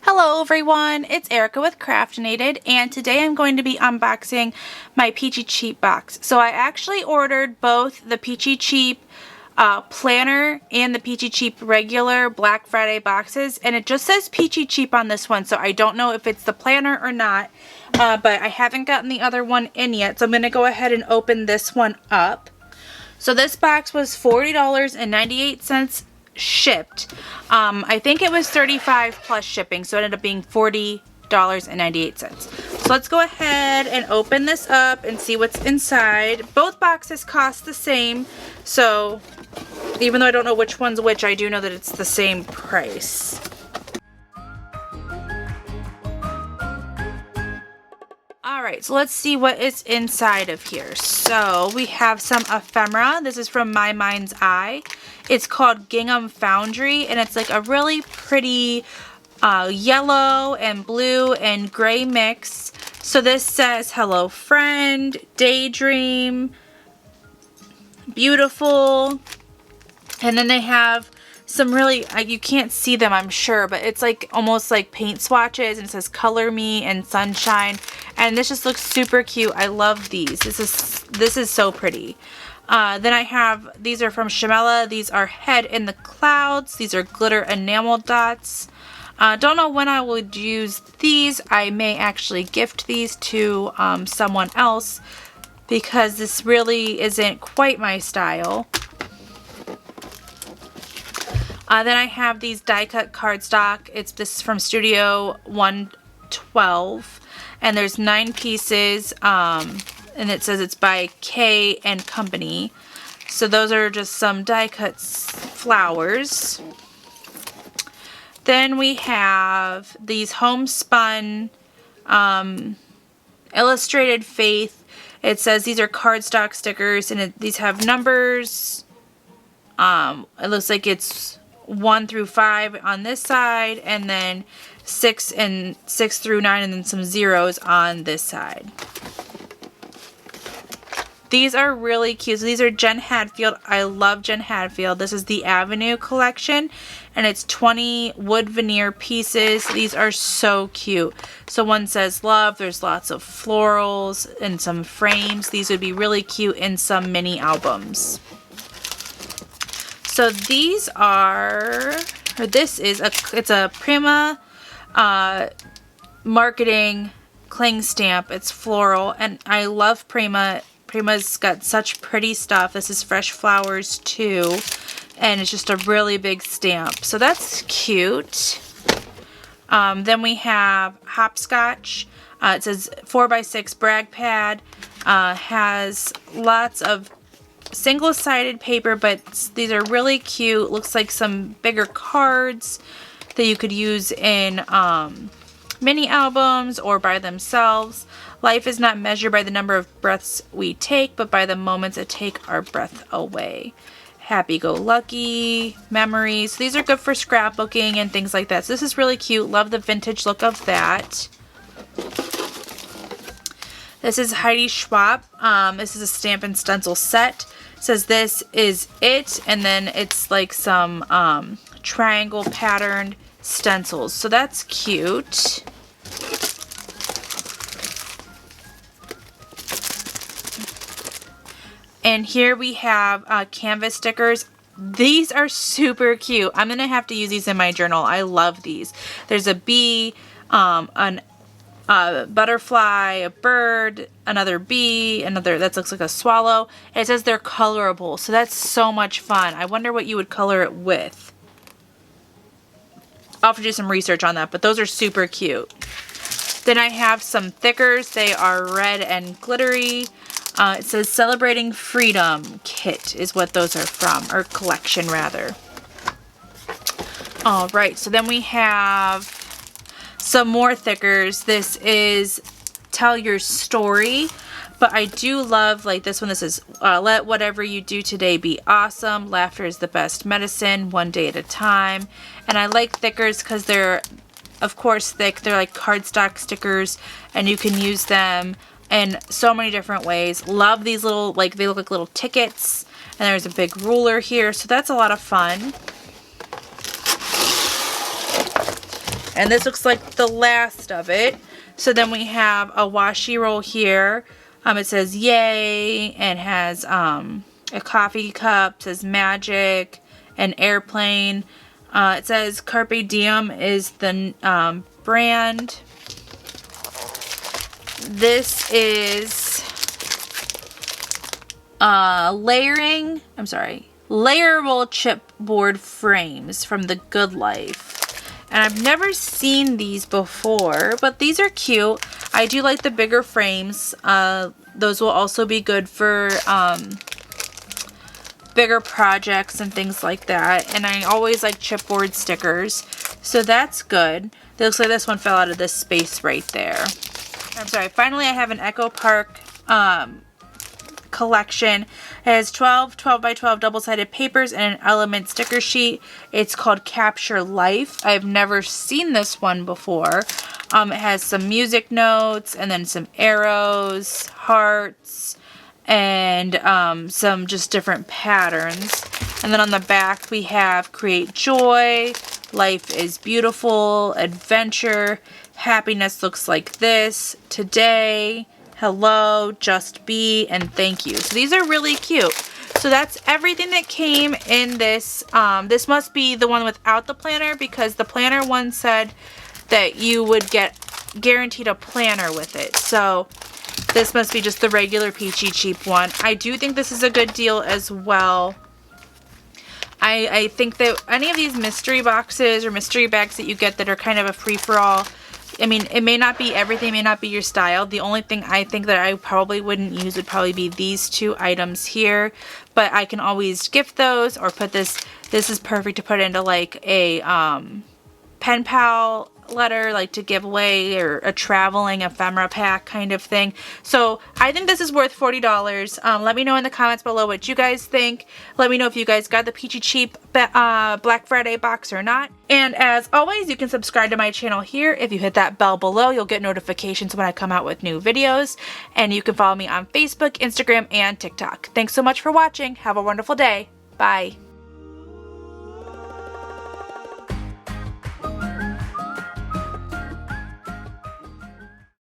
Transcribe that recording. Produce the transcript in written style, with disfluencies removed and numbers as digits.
Hello everyone, it's Erica with Craftinated, and today I'm going to be unboxing my Peachy Cheap box. So I actually ordered both the Peachy Cheap planner and the Peachy Cheap regular Black Friday boxes, and it just says Peachy Cheap on this one, so I don't know if it's the planner or not, but I haven't gotten the other one in yet, so I'm going to go ahead and open this one up. So this box was $40.98 shipped. I think it was $35 plus shipping, so it ended up being $40.98. So let's go ahead and open this up and see what's inside. Both boxes cost the same, so even though I don't know which one's which, I do know that it's the same price. Alright, so let's see what is inside of here. So we have some ephemera. This is from My Mind's Eye. It's called Gingham Foundry, and it's like a really pretty yellow and blue and gray mix. So this says hello friend, daydream, beautiful, and then they have some really, you can't see them I'm sure, but it's like almost like paint swatches, and it says color me and sunshine, and this just looks super cute. I love these. This is so pretty. Then I have, these are from Shamela. These are Head in the Clouds. These are glitter enamel dots. Don't know when I would use these. I may actually gift these to someone else because this really isn't quite my style. Then I have these die cut cardstock. This is from Studio 112, and there's 9 pieces. And it says it's by K and Company. So those are just some die cut flowers. Then we have these homespun illustrated faith. It says these are cardstock stickers, and these have numbers. It looks like it's 1 through 5 on this side, and then 6 through 9, and then some zeros on this side. These are really cute. So these are Jen Hadfield. I love Jen Hadfield. This is the Avenue collection, and it's 20 wood veneer pieces. These are so cute. So one says love. There's lots of florals and some frames. These would be really cute in some mini albums. So these are, or this is it's a Prima marketing cling stamp. It's floral, and I love Prima. Prima's got such pretty stuff. This is Fresh Flowers too, and it's just a really big stamp. So that's cute. Then we have Hopscotch. It says 4x6 brag pad. Has lots of single-sided paper, but these are really cute. Looks like some bigger cards that you could use in mini albums or by themselves. Life is not measured by the number of breaths we take, but by the moments that take our breath away. Happy-go-lucky, memories. These are good for scrapbooking and things like that. So this is really cute. Love the vintage look of that. This is Heidi Schwab. This is a stamp and stencil set. It says this is it, and then it's like some triangle patterned stencils. So that's cute. And here we have canvas stickers. These are super cute. I'm going to have to use these in my journal. I love these. There's a bee, a butterfly, a bird, another bee, another that looks like a swallow. And it says they're colorable. So that's so much fun. I wonder what you would color it with. I'll have to do some research on that, but those are super cute. Then I have some thickers. They are red and glittery. It says Celebrating Freedom Kit is what those are from, or collection rather. Alright, so then we have some more thickers. This is Tell Your Story, but I do love like this one. This is Let Whatever You Do Today Be Awesome. Laughter is the best medicine, one day at a time. And I like thickers because they're, of course, thick. They're like cardstock stickers, and you can use them in so many different ways. Love these little, like, they look like little tickets, and there's a big ruler here, so that's a lot of fun. And this looks like the last of it. So then we have a washi roll here. It says yay, and has a coffee cup, says magic, an airplane. It says Carpe Diem is the brand. This is layerable chipboard frames from the Good Life. And I've never seen these before, but these are cute. I do like the bigger frames. Those will also be good for bigger projects and things like that. And I always like chipboard stickers, so that's good. It looks like this one fell out of this space right there. I'm sorry. Finally, I have an Echo Park collection. It has 12 by 12 double-sided papers and an element sticker sheet. It's called Capture Life. I've never seen this one before. It has some music notes and then some arrows, hearts, and some just different patterns. And then on the back we have Create Joy, Life is Beautiful, Adventure, Happiness Looks Like This, Today, Hello, Just Be, and Thank You. So these are really cute. So that's everything that came in this. This must be the one without the planner, because the planner one said that you would get guaranteed a planner with it. So this must be just the regular Peachy cheap one. I do think this is a good deal as well. I think that any of these mystery boxes or mystery bags that you get that are kind of a free-for-all, I mean, it may not be everything, may not be your style. The only thing I think that I probably wouldn't use would probably be these two items here. But I can always gift those or put this. This is perfect to put into like a pen pal letter, like to give away, or a traveling ephemera pack kind of thing. So I think this is worth $40. Let me know in the comments below what you guys think. Let me know if you guys got the Peachy Cheap Black Friday box or not. And as always, you can subscribe to my channel here. If you hit that bell below, you'll get notifications when I come out with new videos. And you can follow me on Facebook, Instagram, and TikTok. Thanks so much for watching. Have a wonderful day. Bye.